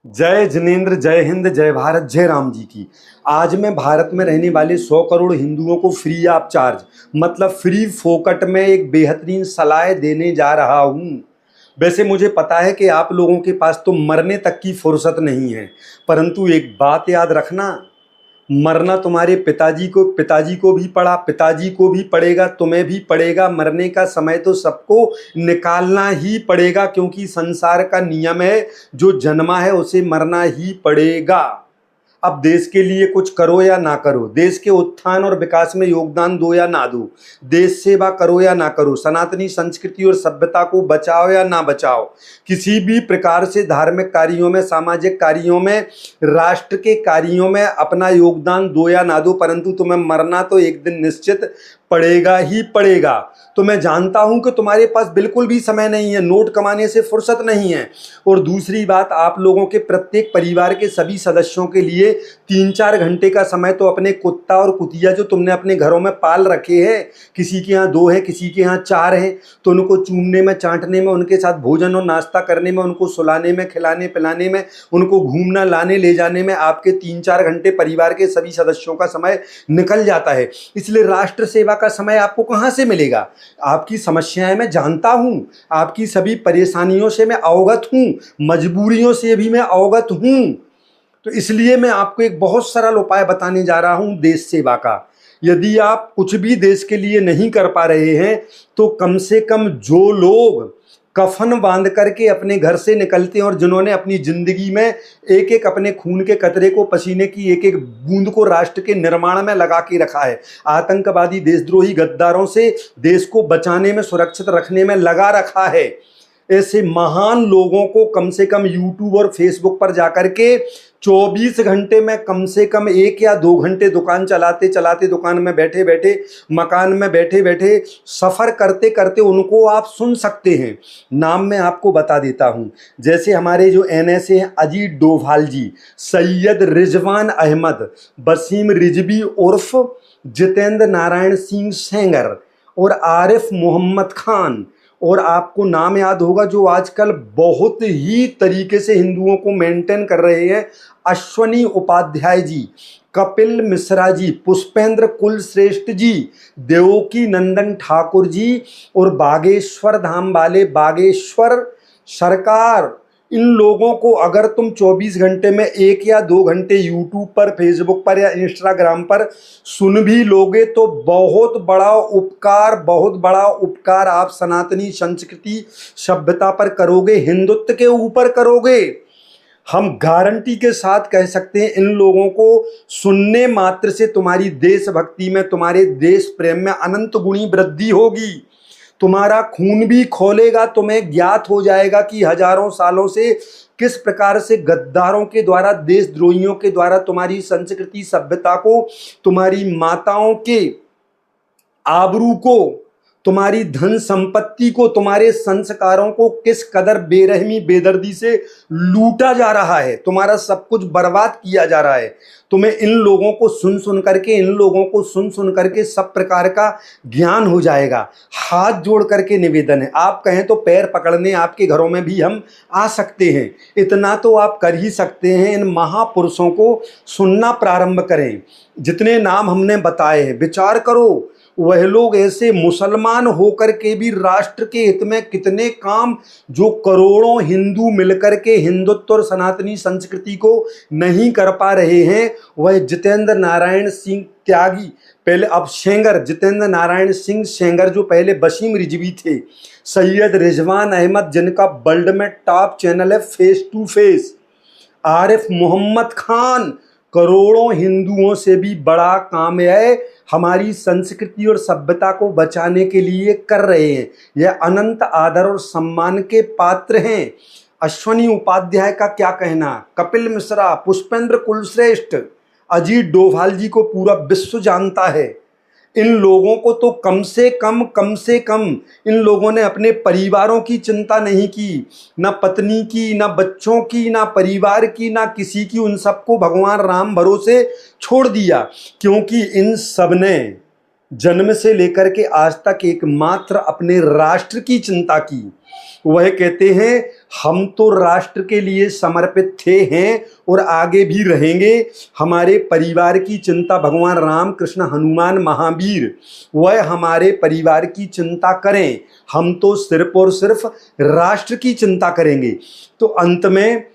जय जिनेंद्र, जय हिंद, जय भारत, जय राम जी की। आज मैं भारत में रहने वाले 100 करोड़ हिंदुओं को फ्री ऑफ चार्ज मतलब फ्री फोकट में एक बेहतरीन सलाह देने जा रहा हूँ। वैसे मुझे पता है कि आप लोगों के पास तो मरने तक की फुर्सत नहीं है, परंतु एक बात याद रखना, मरना तुम्हारे पिताजी को भी पड़ा, पिताजी को भी पड़ेगा, तुम्हें भी पड़ेगा। मरने का समय तो सबको निकालना ही पड़ेगा, क्योंकि संसार का नियम है, जो जन्मा है उसे मरना ही पड़ेगा। अब देश के लिए कुछ करो या ना करो, देश के उत्थान और विकास में योगदान दो या ना दो, देश सेवा करो या ना करो, सनातनी संस्कृति और सभ्यता को बचाओ या ना बचाओ, किसी भी प्रकार से धार्मिक कार्यों में, सामाजिक कार्यों में, राष्ट्र के कार्यों में अपना योगदान दो या ना दो, परंतु तुम्हें मरना तो एक दिन निश्चित पड़ेगा ही पड़ेगा। तो मैं जानता हूं कि तुम्हारे पास बिल्कुल भी समय नहीं है, नोट कमाने से फुर्सत नहीं है। और दूसरी बात, आप लोगों के प्रत्येक परिवार के सभी सदस्यों के लिए 3-4 घंटे का समय तो अपने कुत्ता और कुतिया जो तुमने अपने घरों में पाल रखे हैं, किसी के यहाँ 2 है, किसी के यहाँ 4 हैं, तो उनको चूमने में, चाटने में, उनके साथ भोजन और नाश्ता करने में, उनको सुलाने में, खिलाने पिलाने में, उनको घूमना लाने ले जाने में आपके 3-4 घंटे परिवार के सभी सदस्यों का समय निकल जाता है। इसलिए राष्ट्र सेवा का समय आपको कहाँ से मिलेगा? आपकी समस्याएं मैं जानता हूं, आपकी सभी परेशानियों से मैं अवगत हूं, मजबूरियों से भी मैं अवगत हूं। तो इसलिए मैं आपको एक बहुत सरल उपाय बताने जा रहा हूं देश सेवा का। यदि आप कुछ भी देश के लिए नहीं कर पा रहे हैं, तो कम से कम जो लोग कफन बांध करके अपने घर से निकलते हैं और जिन्होंने अपनी जिंदगी में एक एक अपने खून के कतरे को, पसीने की एक एक बूंद को राष्ट्र के निर्माण में लगा के रखा है, आतंकवादी देशद्रोही गद्दारों से देश को बचाने में, सुरक्षित रखने में लगा रखा है, ऐसे महान लोगों को कम से कम यूट्यूब और फेसबुक पर जाकर के 24 घंटे में कम से कम 1 या 2 घंटे दुकान चलाते चलाते, दुकान में बैठे बैठे, मकान में बैठे बैठे, सफ़र करते करते उनको आप सुन सकते हैं। नाम मैं आपको बता देता हूं, जैसे हमारे जो NSA हैं, अजीत डोभाल जी, सैयद रिजवान अहमद, वसीम रिजवी उर्फ जितेंद्र नारायण सिंह सेंगर और आरिफ मोहम्मद खान, और आपको नाम याद होगा जो आजकल बहुत ही तरीके से हिंदुओं को मेंटेन कर रहे हैं, अश्वनी उपाध्याय जी, कपिल मिश्रा जी, पुष्पेंद्र कुलश्रेष्ठ जी, देवकी नंदन ठाकुर जी और बागेश्वर धाम वाले बागेश्वर सरकार। इन लोगों को अगर तुम 24 घंटे में 1 या 2 घंटे यूट्यूब पर, फेसबुक पर या इंस्टाग्राम पर सुन भी लोगे तो बहुत बड़ा उपकार, बहुत बड़ा उपकार आप सनातनी संस्कृति सभ्यता पर करोगे, हिंदुत्व के ऊपर करोगे। हम गारंटी के साथ कह सकते हैं, इन लोगों को सुनने मात्र से तुम्हारी देशभक्ति में, तुम्हारे देश प्रेम में अनंत गुणी वृद्धि होगी। तुम्हारा खून भी खौलेगा, तुम्हें ज्ञात हो जाएगा कि हजारों सालों से किस प्रकार से गद्दारों के द्वारा, देशद्रोहियों के द्वारा तुम्हारी संस्कृति सभ्यता को, तुम्हारी माताओं के आबरू को, तुम्हारी धन संपत्ति को, तुम्हारे संस्कारों को किस कदर बेरहमी बेदर्दी से लूटा जा रहा है, तुम्हारा सब कुछ बर्बाद किया जा रहा है। तुम्हें इन लोगों को सुन सुन करके सब प्रकार का ज्ञान हो जाएगा। हाथ जोड़ करके निवेदन है, आप कहें तो पैर पकड़ने आपके घरों में भी हम आ सकते हैं। इतना तो आप कर ही सकते हैं, इन महापुरुषों को सुनना प्रारंभ करें। जितने नाम हमने बताए हैं, विचार करो, वह लोग ऐसे मुसलमान होकर के भी राष्ट्र के हित में कितने काम, जो करोड़ों हिंदू मिलकर के हिंदुत्व और सनातनी संस्कृति को नहीं कर पा रहे हैं, वह जितेंद्र नारायण सिंह त्यागी, पहले अब सेंगर, जितेंद्र नारायण सिंह सेंगर जो पहले वसीम रिजवी थे, सैयद रिजवान अहमद जिनका वर्ल्ड में टॉप चैनल है face to face, Arif Mohammad Khan, करोड़ों हिंदुओं से भी बड़ा काम है, हमारी संस्कृति और सभ्यता को बचाने के लिए कर रहे हैं। यह अनंत आदर और सम्मान के पात्र हैं। अश्वनी उपाध्याय का क्या कहना, कपिल मिश्रा, पुष्पेंद्र कुलश्रेष्ठ, अजीत डोभाल जी को पूरा विश्व जानता है। इन लोगों को तो कम से कम इन लोगों ने अपने परिवारों की चिंता नहीं की, ना पत्नी की, ना बच्चों की, ना परिवार की, ना किसी की। उन सबको भगवान राम भरोसे छोड़ दिया, क्योंकि इन सब ने जन्म से लेकर के आज तक एकमात्र अपने राष्ट्र की चिंता की। वह कहते हैं हम तो राष्ट्र के लिए समर्पित थे, हैं और आगे भी रहेंगे। हमारे परिवार की चिंता भगवान राम कृष्ण हनुमान महावीर वह हमारे परिवार की चिंता करें, हम तो सिर्फ और सिर्फ राष्ट्र की चिंता करेंगे। तो अंत में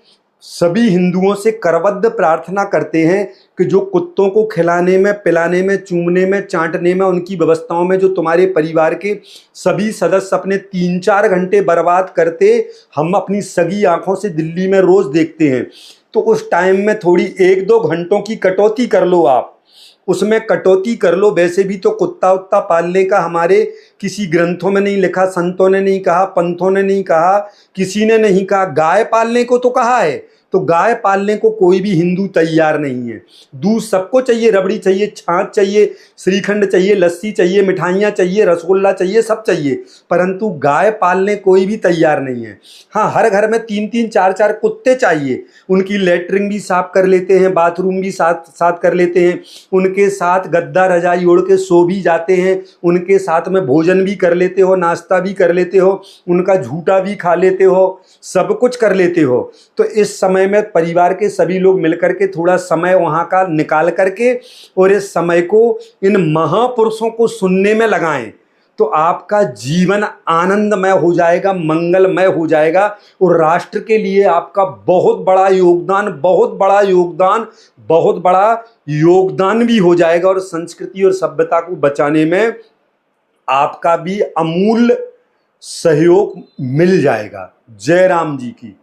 सभी हिंदुओं से करबद्ध प्रार्थना करते हैं कि जो कुत्तों को खिलाने में, पिलाने में, चूमने में, चाटने में, उनकी व्यवस्थाओं में जो तुम्हारे परिवार के सभी सदस्य अपने 3-4 घंटे बर्बाद करते, हम अपनी सगी आंखों से दिल्ली में रोज देखते हैं। तो उस टाइम में थोड़ी 1-2 घंटों की कटौती कर लो, आप उसमें कटौती कर लो। वैसे भी तो कुत्ता उत्ता पालने का हमारे किसी ग्रंथों में नहीं लिखा, संतों ने नहीं कहा, पंथों ने नहीं कहा, किसी ने नहीं कहा। गाय पालने को तो कहा है, तो गाय पालने को कोई भी हिंदू तैयार नहीं है। दूध सबको चाहिए, रबड़ी चाहिए, छाछ चाहिए, श्रीखंड चाहिए, लस्सी चाहिए, मिठाइयाँ चाहिए, रसगुल्ला चाहिए, सब चाहिए, परंतु गाय पालने कोई भी तैयार नहीं है। हाँ, हर घर में 3-3, 4-4 कुत्ते चाहिए, उनकी लेटरिन भी साफ कर लेते हैं, बाथरूम भी साथ साथ कर लेते हैं, उनके साथ गद्दा रजाई ओढ़ के सो भी जाते हैं, उनके साथ में भोजन भी कर लेते हो, नाश्ता भी कर लेते हो, उनका झूठा भी खा लेते हो, सब कुछ कर लेते हो। तो इस समय में परिवार के सभी लोग मिलकर के थोड़ा समय वहाँ का निकाल करके और इस समय को इन महापुरुषों को सुनने में लगाएं, तो आपका जीवन आनंदमय हो जाएगा, मंगलमय हो जाएगा और राष्ट्र के लिए आपका बहुत बड़ा योगदान, बहुत बड़ा योगदान, बहुत बड़ा योगदान भी हो जाएगा और संस्कृति और सभ्यता को बचाने में आपका भी अमूल्य सहयोग मिल जाएगा। जय राम जी की।